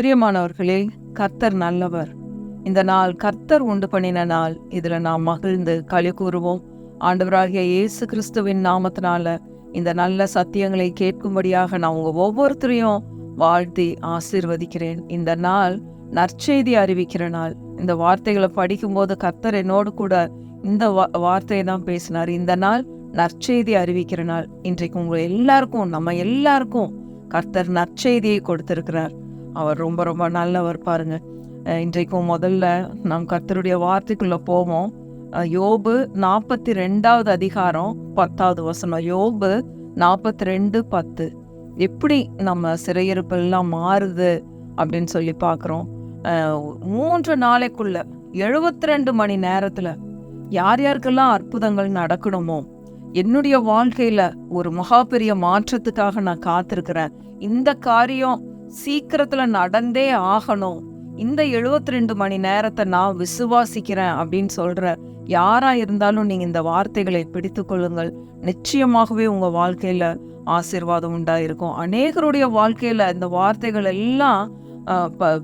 பிரியமானவர்களே, கர்த்தர் நல்லவர். இந்த நாள் கர்த்தர் உண்டு பண்ணின நாள். இதுல நாம் மகிழ்ந்து களி கூறுவோம். ஆண்டவராகிய இயேசு கிறிஸ்துவின் நாமத்தினால இந்த நல்ல சத்தியங்களை கேட்கும்படியாக நான் உங்க ஒவ்வொருத்தரையும் வாழ்த்தி ஆசீர்வதிக்கிறேன். இந்த நாள் நற்செய்தி அறிவிக்கிற நாள். இந்த வார்த்தைகளை படிக்கும்போது கர்த்தர் என்னோடு கூட இந்த வார்த்தையை தான் பேசினார். இந்த நாள் நற்செய்தி அறிவிக்கிற நாள். இன்றைக்கு உங்க எல்லாருக்கும், நம்ம எல்லாருக்கும் கர்த்தர் நற்செய்தியை கொடுத்திருக்கிறார். அவர் ரொம்ப ரொம்ப நல்லவர். பாருங்க, இன்றைக்கும் முதல்ல நாம் கர்த்தருடைய வார்த்தைக்குள்ள போவோம். யோபு 42வது அதிகாரம் 10வது வசனம். யோபு 42:10. எப்படி நம்ம சிறையிருப்பெல்லாம் மாறுது அப்படின்னு சொல்லி பார்க்குறோம். 3 நாளைக்குள்ள 72 மணி நேரத்துல யார் யாருக்கெல்லாம் அற்புதங்கள் நடக்கணுமோ, என்னுடைய வாழ்க்கையில ஒரு மகா பெரிய மாற்றத்துக்காக நான் காத்திருக்கிறேன், இந்த காரியம் சீக்கிரத்துல நடந்தே ஆகணும், இந்த 72 மணி நேரத்தை நான் விசுவாசிக்கிறேன் அப்படின்னு சொல்ற யாரா இருந்தாலும் நீங்க இந்த வார்த்தைகளை பிடித்து கொள்ளுங்கள். நிச்சயமாகவே உங்க வாழ்க்கையில ஆசீர்வாதம் உண்டாயிருக்கும். அநேகருடைய வாழ்க்கையில இந்த வார்த்தைகள் எல்லாம்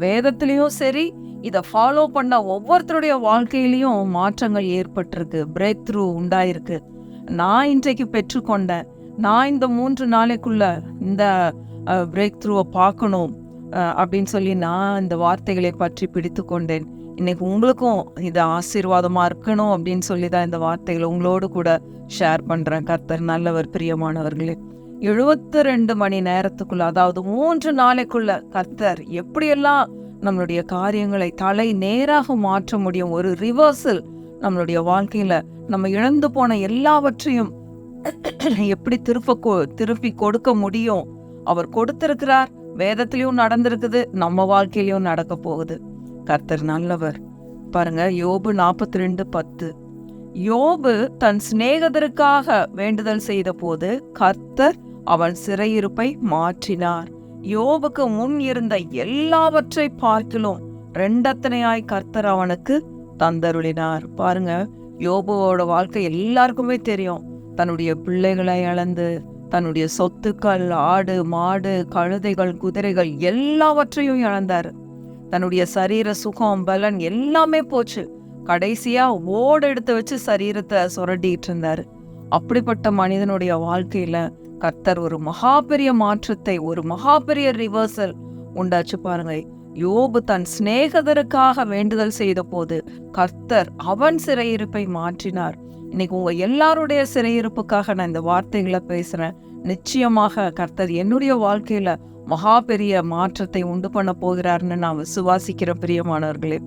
வேதத்திலையும் சரி, இதை ஃபாலோ பண்ண ஒவ்வொருத்தருடைய வாழ்க்கையிலையும் மாற்றங்கள் ஏற்பட்டிருக்கு, பிரேக் த்ரூ உண்டாயிருக்கு. நான் இன்றைக்கு பெற்றுக்கொண்டேன். நான் இந்த 3 நாளைக்குள்ள இந்த பிரேக் த்ரூவை பார்க்கணும் அப்படின்னு சொல்லி நான் இந்த வார்த்தைகளை பற்றி பிடித்து கொண்டேன். இன்னைக்கு உங்களுக்கும் இது ஆசீர்வாதமா இருக்கணும் அப்படின்னு சொல்லி தான் இந்த வார்த்தைகளை உங்களோடு கூட ஷேர் பண்றேன். கர்த்தர் நல்லவர். பிரியமானவர்களே, 72 மணி நேரத்துக்குள்ள, அதாவது 3 நாளைக்குள்ள கர்த்தர் எப்படியெல்லாம் நம்மளுடைய காரியங்களை தலை நேராக மாற்ற முடியும், ஒரு ரிவர்சல் நம்மளுடைய வாழ்க்கையில நம்ம இழந்து போன எல்லாவற்றையும் எப்படி திருப்பி கொடுக்க முடியும், அவர் கொடுத்திருக்கிறார். வேதத்திலையும் நடந்திருக்குது, நம்ம வாழ்க்கையிலையும் நடக்க போகுது. கர்த்தர் நல்லவர். பாருங்க, யோபு 42:10. யோபு தன் சிநேகிதருக்காக வேண்டுதல் செய்த போது கர்த்தர் அவன் சிறையிருப்பை மாற்றினார். யோபுக்கு முன் இருந்த எல்லாவற்றை பார்க்கிலும் 2 கர்த்தர் அவனுக்கு தந்தருளினார். பாருங்க, யோபுவோட வாழ்க்கை எல்லாருக்குமே தெரியும். தன்னுடைய பிள்ளைகளை இழந்து, தன்னுடைய சொத்துக்கள், ஆடு மாடு கழுதைகள் குதிரைகள் எல்லாவற்றையும் இழந்தாரு. தன்னுடைய சரீர சுகம் பலன் எல்லாமே போச்சு. கடைசியா ஓடெடுத்து வச்சு சரீரத்தை சுரண்டிட்டு இருந்தாரு. அப்படிப்பட்ட மனிதனுடைய வாழ்க்கையில கர்த்தர் ஒரு மகா பெரிய மாற்றத்தை, ஒரு மகா பெரிய ரிவர்சல் உண்டாச்சு. பாருங்க, யோபு தன் சிநேகிதருக்காக வேண்டுதல் செய்த போது கர்த்தர் அவன் சிறையிருப்பை மாற்றினார். இன்னைக்கு உங்க எல்லாருடைய சிறையிருப்புக்காக நான் இந்த வார்த்தைகளை பேசுறேன். நிச்சயமாக கர்த்தர் என்னுடைய வாழ்க்கையில மகா பெரிய மாற்றத்தை உண்டு பண்ண போகிறார்னு நான் விசுவாசிக்கிற பிரியமானவர்களே.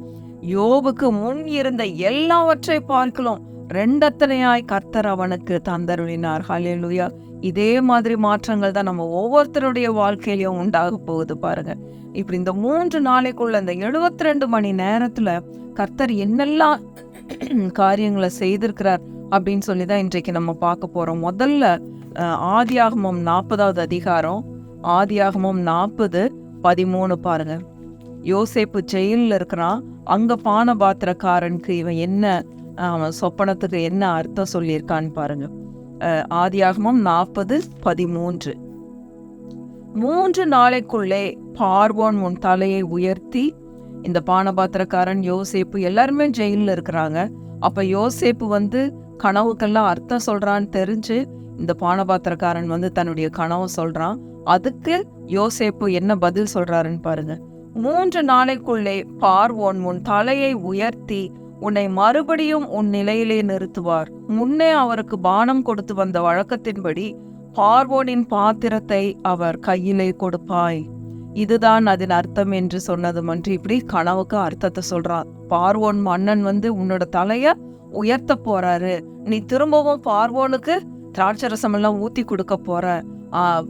யோபுக்கு முன் இருந்த எல்லாவற்றை பார்க்கலாம் 2 கர்த்தர் அவனுக்கு தந்தருளினார். ஹல்லேலூயா. இதே மாதிரி மாற்றங்கள் தான் நம்ம ஒவ்வொருத்தருடைய வாழ்க்கையிலையும் உண்டாக போகுது. பாருங்க, இப்படி இந்த 3 நாளைக்குள்ள இந்த 72 மணி நேரத்துல கர்த்தர் என்னெல்லாம் காரியங்களை செய்திருக்கிறார் அப்படின்னு சொல்லிதான் இன்றைக்கு நம்ம பார்க்க போறோம். முதல்ல ஆதியாகமம் 40வது அதிகாரம், ஆதியாகமம் 40:13. பாருங்க, யோசேப்பு ஜெயிலில் இருக்கிறான். அங்க பானபாத்திரக்காரனுக்கு இவன் என்ன, அவன் சொப்பனத்துக்கு என்ன அர்த்தம் சொல்லியிருக்கான்னு பாருங்க. ஆதியாகமம் 40:13. 3 நாளைக்குள்ளே பார்வோன் உன் தலையை உயர்த்தி. இந்த பானபாத்திரக்காரன் யோசேப்பு எல்லாருமே ஜெயிலில் இருக்கிறாங்க. அப்ப யோசேப்பு கனவுக்கெல்லாம் அர்த்தம் சொல்றான்னு தெரிஞ்சு இந்த பானபாத்திரக்காரன் தன்னுடைய கனவு சொல்றான். அதுக்கு யோசேப்பு என்ன பதில் சொல்றாருன்னு பாருங்க. 3 நாளைக்குள்ளே பார்வோன் உன் தலையை உயர்த்தி உன்னை மறுபடியும் உன் நிலையிலே நிறுத்துவார். முன்னே அவருக்கு பானம் கொடுத்து வந்த வழக்கத்தின்படி பார்வோனின் பாத்திரத்தை அவர் கையிலே கொடுப்பாய். இதுதான் அதன் அர்த்தம் என்று சொன்னதுமன்று இப்படி கனவுக்கு அர்த்தத்தை சொல்றான். பார்வோன் மன்னன் உன்னோட தலைய உயர்த்த போறாரு. நீ திரும்பவும் பார்வோனுக்கு திராட்சரசம் எல்லாம் ஊத்தி கொடுக்க போற.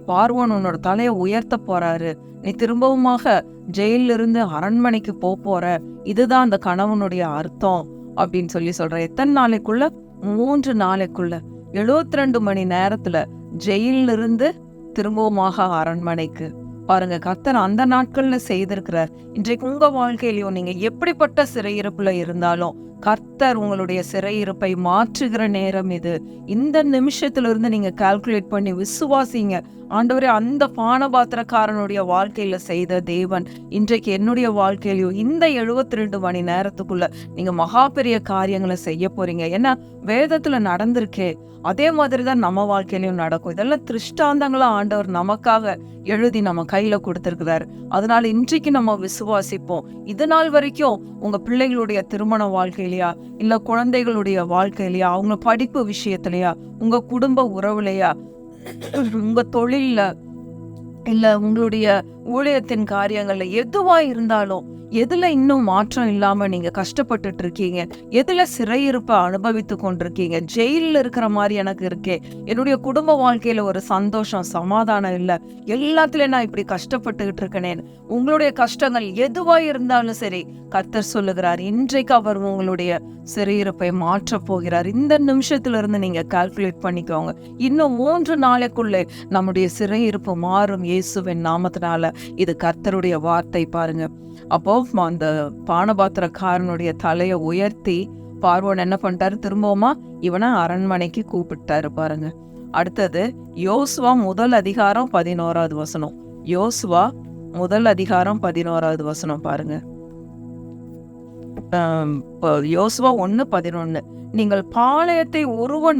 பார்வோன் உன்னோட தலைய உயர்த்த போறாரு. நீ திரும்பவுமாக ஜெயில இருந்து அரண்மனைக்கு போற. இதுதான் அந்த கனவுனுடைய அர்த்தம் அப்படின்னு சொல்ற. எத்தனை நாளைக்குள்ள? 3 நாளைக்குள்ள 72 மணி நேரத்துல ஜெயில இருந்து திரும்பவுமாக அரண்மனைக்கு. பாருங்க, கர்த்தர் அந்த நாட்கள்ல செய்திருக்கிறார். இன்றைக்கு உங்க வாழ்க்கையிலையும் நீங்க எப்படிப்பட்ட சிறையிருப்புல இருந்தாலும் கர்த்தர் உங்களுடைய சிறையிருப்பை மாற்றுகிற நேரம் இது. இந்த நிமிஷத்துல இருந்து நீங்க கால்குலேட் பண்ணி விசுவாசிங்க. ஆண்டவரே, அந்த பானபாத்திரக்காரனுடைய வாழ்க்கையில செய்த தேவன் இன்றைக்கு என்னுடைய வாழ்க்கையிலையும் இந்த 72 மணி நேரத்துக்குள்ள நீங்க மகா பெரிய காரியங்களை செய்ய போறீங்க. ஏன்னா வேதத்துல நடந்திருக்கே, அதே மாதிரிதான் நம்ம வாழ்க்கையிலையும் நடக்கும். இதெல்லாம் திருஷ்டாந்தங்களா ஆண்டவர் நமக்காக எழுதி நம்ம கையில கொடுத்திருக்கிறாரு. அதனால இன்றைக்கு நம்ம விசுவாசிப்போம். இது நாள் வரைக்கும் உங்க பிள்ளைகளுடைய திருமண வாழ்க்கையிலையா, இல்ல குழந்தைகளுடைய வாழ்க்கையிலையா, அவங்க படிப்பு விஷயத்திலையா, உங்க குடும்ப உறவுலையா, உங்க தொழில்ல, இல்ல உங்களுடைய ஊழியத்தின் காரியங்கள்ல எதுவா இருந்தாலும் எதுல இன்னும் மாற்றம் இல்லாம நீங்க கஷ்டப்பட்டுட்டு இருக்கீங்க, எதுல சிறையிருப்ப அனுபவித்து கொண்டிருக்கீங்க, ஜெயில இருக்கிற மாதிரி எனக்கு இருக்கே, என்னுடைய குடும்ப வாழ்க்கையில ஒரு சந்தோஷம் சமாதானம் இல்ல, எல்லாத்துலயும் நான் இப்படி கஷ்டப்பட்டுக்கிட்டு இருக்கேனேன்னு உங்களுடைய கஷ்டங்கள் எதுவா இருந்தாலும் சரி, கர்த்தர் சொல்லுகிறார் இன்றைக்கு அவர் உங்களுடைய சிறையிருப்பை மாற்ற போகிறார். இந்த நிமிஷத்துல இருந்து நீங்க கால்குலேட் பண்ணிக்கோங்க. இன்னும் 3 நாளைக்குள்ளே நம்முடைய சிறையிருப்பு மாறும் இயேசுவின் நாமத்தினால. இது கர்த்தருடைய வார்த்தை. பாருங்க, அப்போ அந்த பானபாத்திரக்காரனுடைய தலையை உயர்த்தி பார்வோன் என்ன பண்ணிட்டாரு, திரும்பவுமா இவனை அரண்மனைக்கு கூப்பிட்டாரு. பாருங்க, அடுத்தது யோசுவா முதல் அதிகாரம் 11வது வசனம். யோசுவா முதல் அதிகாரம் 11வது வசனம் பாருங்க. யோசுவா 1:11. நீங்கள் பாளையத்தை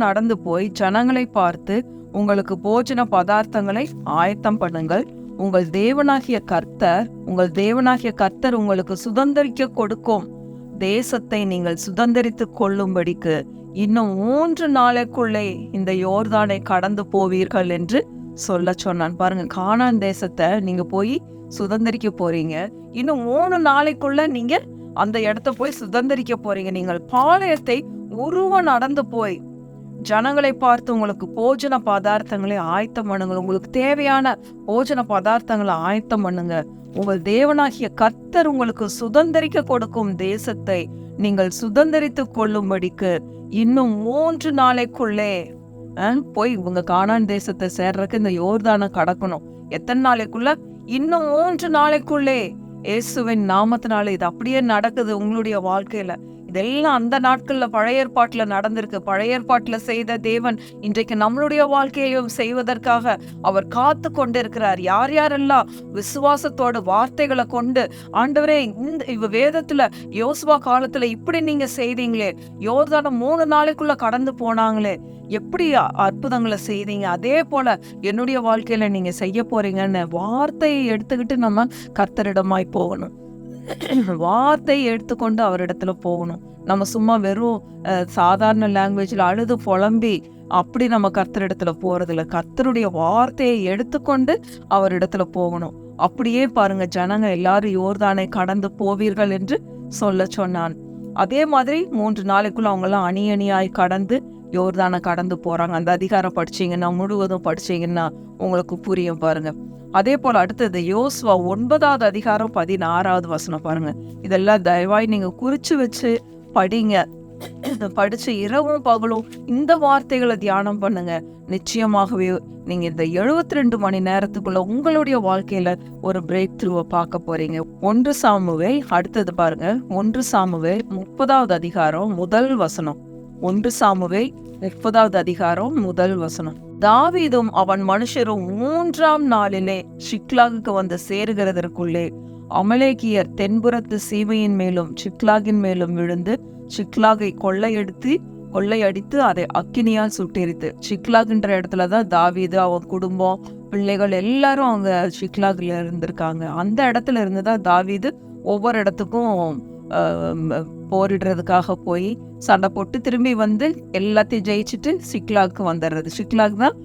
நடந்து போய் ஜனங்களை பார்த்து உங்களுக்கு போஜன பதார்த்தங்களை ஆயத்தம் பண்ணுங்கள். உங்கள் தேவனாகிய கர்த்தர் உங்களுக்கு சுதந்தரிக்க கொடுக்கும் தேசத்தை நீங்கள் சுதந்தரித்து கொள்ளும்படிக்கு இன்னும் 3 நாளைக்குள்ளே இந்த யோர்தானை கடந்து போவீர்கள் என்று சொல்ல சொன்னான். பாருங்க, கானான் தேசத்தை நீங்க போய் சுதந்தரிக்க போறீங்க. இன்னும் 3 நாளைக்குள்ள நீங்க அந்த இடத்த போய் சுதந்தரிக்க போறீங்க. நீங்கள் பாளையத்தை நடந்து போய் ஜனங்களை பார்த்து உங்களுக்கு போஜன பதார்த்தங்களை ஆயத்தம் பண்ணுங்க. உங்களுக்கு தேவையான போஜன பதார்த்தங்களை ஆயத்தம் பண்ணுங்க. உங்கள் தேவனாகிய கர்த்தர் உங்களுக்கு சுதந்தரிக்க கொடுக்கும் தேசத்தை நீங்கள் சுதந்தரித்து கொள்ளும்படிக்கு இன்னும் 3 நாளைக்குள்ளே போய் உங்க கானான் தேசத்தை சேர்றதுக்கு இந்த யோர்தானை கடக்கணும். எத்தனை நாளைக்குள்ள? இன்னும் 3 நாளைக்குள்ளே. இயேசுவின் நாமத்தினால இது அப்படியே நடக்குது உங்களுடைய வாழ்க்கையில. இதெல்லாம் அந்த நாட்கள்ல பழைய ஏற்பாட்டுல நடந்திருக்கு. பழைய ஏற்பாட்டுல செய்த தேவன் இன்றைக்கு நம்மளுடைய வாழ்க்கையையும் செய்வதற்காக அவர் காத்து கொண்டிருக்கிறார். யார் யாரெல்லாம் விசுவாசத்தோடு வார்த்தைகளை கொண்டு, ஆண்டவரே, இந்த வேதத்துல யோசுவா காலத்துல இப்படி நீங்க செய்தீங்களே, யோர்தானை 3 நாளைக்குள்ள கடந்து போனாங்களே, எப்படி அற்புதங்களை செய்தீங்க, அதே போல என்னுடைய வாழ்க்கையில நீங்க செய்ய போறீங்கன்னு வார்த்தையை எடுத்துக்கிட்டு நம்ம கர்த்தரிடமாய் போகணும். வார்த்தையை எடுத்துக்கொண்டு அவரிடத்துல போகணும். நம்ம சும்மா வெறும் சாதாரண லாங்குவேஜ்ல அழுது புலம்பி அப்படி நம்ம கர்த்தரிடத்துல போறதில்ல. கர்த்தருடைய வார்த்தையை எடுத்துக்கொண்டு அவரிடத்துல போகணும். அப்படியே பாருங்க, ஜனங்க எல்லாரும் யோர்தானை கடந்து போவீர்கள் என்று சொல்ல சொன்னான். அதே மாதிரி 3 நாளைக்குள்ள அவங்க எல்லாம் அணி அணியாய் கடந்து யோர்தானை கடந்து போறாங்க. அந்த அதிகாரம் படிச்சீங்கன்னா, முழுவதும் படிச்சீங்கன்னா உங்களுக்கு புரியும். பாருங்க, அதே போல அடுத்தது யோசுவா 9வது அதிகாரம் 16வது வசனம் பாருங்க. இதெல்லாம் தயவாய் நீங்க குறிச்சு வச்சு படிங்க. படிச்சு இரவும் பகலும் இந்த வார்த்தைகளை தியானம் பண்ணுங்க. நிச்சயமாகவே நீங்க இந்த 72 மணி நேரத்துக்குள்ள உங்களுடைய வாழ்க்கையில ஒரு பிரேக் த்ரூவை பார்க்க போறீங்க. 1 சாமுவேல் அடுத்தது பாருங்க. 1 சாமுவேல் 30வது அதிகாரம் முதல் வசனம். 1 சாமுவேல் 30வது அதிகாரம் முதல் வசனம். தாவீதும் அவன் மனுஷரும் 3ஆம் நாளிலே சிக்லாகுக்கு வந்து சேருகிறதற்குள்ளே அமலேக்கியர் தென்புறத்து சீமையின் மேலும் சிக்லாகின் மேலும் விழுந்து சிக்லாகை கொள்ளையடித்து அதை அக்கினியால் சுட்டெரித்து. சிக்லாகுன்ற இடத்துலதான் தாவீது, அவன் குடும்பம், பிள்ளைகள் எல்லாரும் அவங்க சிக்லாகுல இருந்திருக்காங்க. அந்த இடத்துல இருந்துதான் தாவீது ஒவ்வொரு இடத்துக்கும் போரிடுறதுக்காக போய் சண்டை போட்டு திரும்பி வந்து எல்லாத்தையும் ஜெயிச்சுட்டு சிக்லாக்கு வந்துடுறது. சிக்லாக் தான்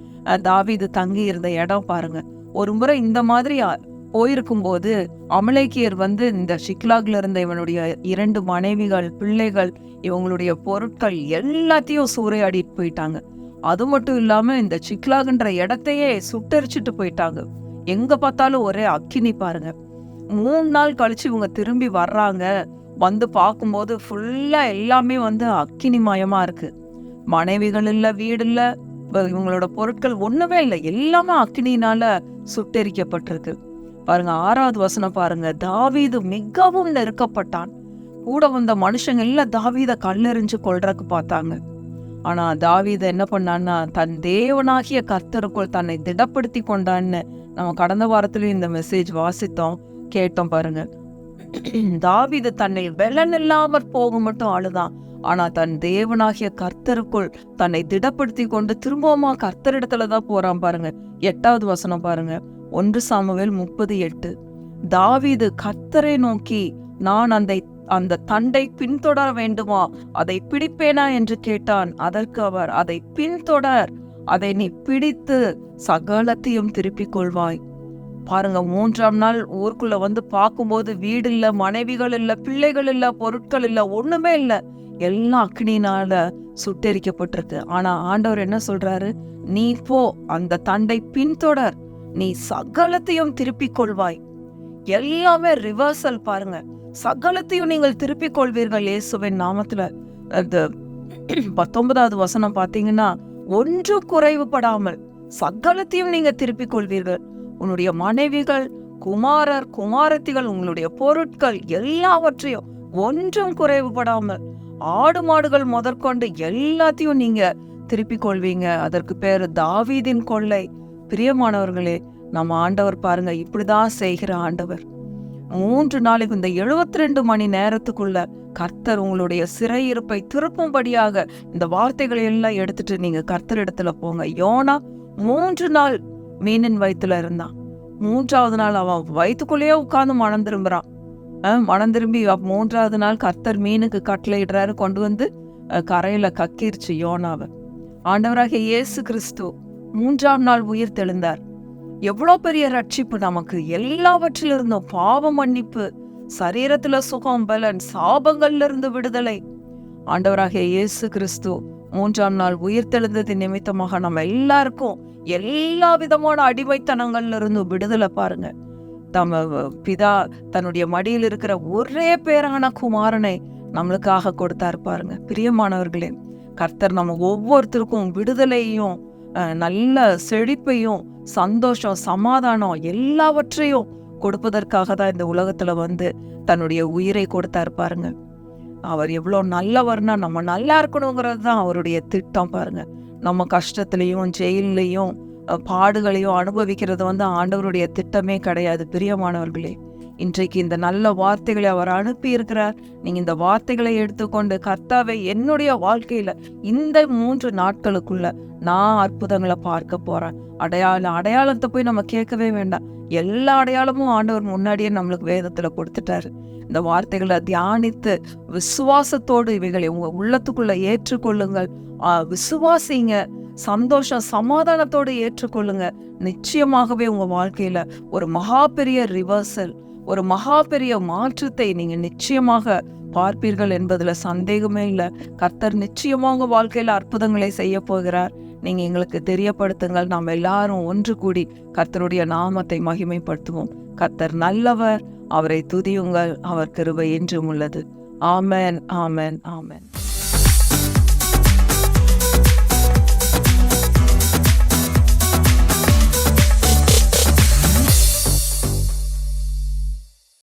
தாவீது தங்கி இருந்த இடம். பாருங்க, ஒரு முறை இந்த மாதிரி போயிருக்கும் போது அமலேக்கியர் வந்து இந்த சிக்லாக்ல இருந்த இவனுடைய 2 மனைவிகள், பிள்ளைகள், இவங்களுடைய பொருட்கள் எல்லாத்தையும் சூறையாடிட்டு போயிட்டாங்க. அது மட்டும் இல்லாம இந்த சிக்லாக்ன்ற இடத்தையே சுட்டரிச்சுட்டு போயிட்டாங்க. எங்க பார்த்தாலும் ஒரே அக்கினி. பாருங்க, 3 நாள் கழிச்சு இவங்க திரும்பி வர்றாங்க. வந்து பார்க்கும்போது ஃபுல்லா எல்லாமே வந்து அக்கினி மயமா இருக்கு. மனைவிகள் இல்ல, வீடு இல்ல, இவங்களோட பொருட்கள் ஒண்ணுமே இல்லை, எல்லாமே அக்கினினால சுட்டெரிக்கப்பட்டிருக்கு. பாருங்க 6வது வசனம் பாருங்க. தாவீது மிகவும் நெருக்கப்பட்டான். கூட வந்த மனுஷங்க எல்லாம் தாவீத கல்லெறிஞ்சு கொல்றதுக்கு பார்த்தாங்க. ஆனா தாவீது என்ன பண்ணான்னா, தன் தேவனாகிய கர்த்தருக்குள் தன்னை திடப்படுத்தி கொண்டான்னு நம்ம கடந்த வாரத்திலயும் இந்த மெசேஜ் வாசித்தோம், கேட்டோம் பாருங்க. தாவீது தன்னை பலன் இல்லாமற் போக மட்டும் ஆளுதான். ஆனா தன் தேவனாகிய கர்த்தருக்குள் தன்னை திடப்படுத்தி கொண்டு திரும்பவுமா கர்த்தரிடத்துலதான் போறான் பாருங்க. 8வது வசனம் பாருங்க. 1 சாமுவேல் 30:8. தாவீது கர்த்தரை நோக்கி, நான் அந்த தண்டை பின்தொடர வேண்டுமா, அதை பிடிப்பேனா என்று கேட்டான். அதற்கு அவர், அதை பின்தொடர், அதை நீ பிடித்து சகலத்தையும் திருப்பிக் கொள்வாய். பாருங்க, 3ஆம் நாள் ஊருக்குள்ள வந்து பார்க்கும்போது வீடு இல்ல, மனைவிகள் இல்ல, பிள்ளைகள் இல்ல, பொருட்கள் இல்ல, ஒண்ணுமே இல்ல. எல்லாம் அக்னினால சுட்டெரிக்கப்பட்டிருக்கு. ஆனா ஆண்டவர் என்ன சொல்றாரு? நீ போ, அந்த தண்டை பின்தொடர், நீ சகலத்தையும் திருப்பிக் கொள்வாய். எல்லாமே ரிவர்சல் பாருங்க. சகலத்தையும் நீங்கள் திருப்பிக் கொள்வீர்கள் இயேசுவின் நாமத்துல. அந்த 19வது வசனம் பாத்தீங்கன்னா, ஒன்றும் குறைவுபடாமல் சகலத்தையும் நீங்க திருப்பிக் கொள்வீர்கள். உன்னுடைய மனைவிகள், குமாரர், குமாரத்திகள், உங்களுடைய பொருட்கள் எல்லாவற்றையும் ஒன்றும் குறைவுபடாமல், ஆடு மாடுகள் முதற்கொண்டு எல்லாத்தையும் நீங்க திருப்பிக் கொள்வீங்க. அதற்கு பேரு தாவீதின் கொள்ளை. பிரியமானவர்களே, நம்ம ஆண்டவர் பாருங்க இப்படிதான் செய்கிற ஆண்டவர். 3 நாளைக்கு இந்த 72 மணி நேரத்துக்குள்ள கர்த்தர் உங்களுடைய சிறையிருப்பை திருப்பும்படியாக இந்த வார்த்தைகளை எல்லாம் எடுத்துட்டு நீங்க கர்த்தர் இடத்துல போங்க. யோனா 3 நாள் மீனின் வயிற்றுல இருந்தான். 3ஆவது நாள் அவன் வயிற்றுக்குள்ளேயே உட்கார்ந்து மனம் திரும்புறான். மனம் திரும்பி 3ஆவது நாள் கர்த்தர் மீனுக்கு கட்டளையிடுறாரு, கொண்டு வந்து கரையில கக்கிருச்சு யோனாவை. ஆண்டவராகிய இயேசு கிறிஸ்து 3ஆம் நாள் உயிர் தெழுந்தார். எவ்வளோ பெரிய ரட்சிப்பு நமக்கு! எல்லாவற்றிலிருந்தும் பாவ மன்னிப்பு, சரீரத்துல சுகம், பலன், சாபங்கள்ல இருந்து விடுதலை. ஆண்டவராகிய இயேசு கிறிஸ்து 3ஆம் நாள் உயிர் தெழுந்தது நிமித்தமாக நம்ம எல்லாருக்கும் எல்லா விதமான அடிமைத்தனங்கள்ல இருந்து விடுதலை. பாருங்க, தம்ம பிதா தன்னுடைய மடியில் இருக்கிற ஒரே பேரான குமாரனை நம்மளுக்காக கொடுத்தாரு பாருங்க. பிரியமானவர்களே, கர்த்தர் நம்ம ஒவ்வொருத்தருக்கும் விடுதலையும், நல்ல செழிப்பையும், சந்தோஷம், சமாதானம் எல்லாவற்றையும் கொடுப்பதற்காக தான் இந்த உலகத்துல வந்து தன்னுடைய உயிரை கொடுத்தாரு பாருங்க. அவர் எவ்வளவு நல்லவர்னா நம்ம நல்லா இருக்கணுங்கிறது தான் அவருடைய திட்டம் பாருங்க. நம்ம கஷ்டத்திலையும் ஜெயிலையும் பாடுகளையும் அனுபவிக்கிறது வந்து ஆண்டவருடைய திட்டமே கிடையாது. பிரியமானவர்களே, இன்றைக்கு இந்த நல்ல வார்த்தைகளை அவர் அனுப்பி இருக்கிறார். நீங்க இந்த வார்த்தைகளை எடுத்துக்கொண்டு, கர்த்தாவே என்னுடைய வாழ்க்கையில இந்த 3 நாட்களுக்குள்ள நான் அற்புதங்களை பார்க்க போறேன். அடையாளத்தை போய் நம்ம கேட்கவே வேண்டாம். எல்லா அடையாளமும் ஆண்டவர் முன்னாடியே நம்மளுக்கு வேதத்துல கொடுத்துட்டாரு. இந்த வார்த்தைகளை தியானித்து விசுவாசத்தோடு இவைகளை உங்க உள்ளத்துக்குள்ள ஏற்றுக்கொள்ளுங்கள். விசுவாசிங்க, சந்தோஷம் சமாதானத்தோடு ஏற்றுக்கொள்ளுங்க. நிச்சயமாகவே உங்க வாழ்க்கையில ஒரு மகா பெரிய ரிவர்சல், ஒரு மகா பெரிய மாற்றத்தை நீங்க நிச்சயமாக பார்ப்பீர்கள் என்பதுல சந்தேகமே இல்லை. கர்த்தர் நிச்சயமா உங்க வாழ்க்கையில அற்புதங்களை செய்ய போகிறார். நீங்க எங்களுக்கு தெரியப்படுத்துங்கள். நாம் எல்லாரும் ஒன்று கூடி கர்த்தருடைய நாமத்தை மகிமைப்படுத்துவோம். கர்த்தர் நல்லவர், அவரை துதியுங்கள், அவர் கிருபை என்றும் உள்ளது. ஆமென், ஆமென், ஆமென்.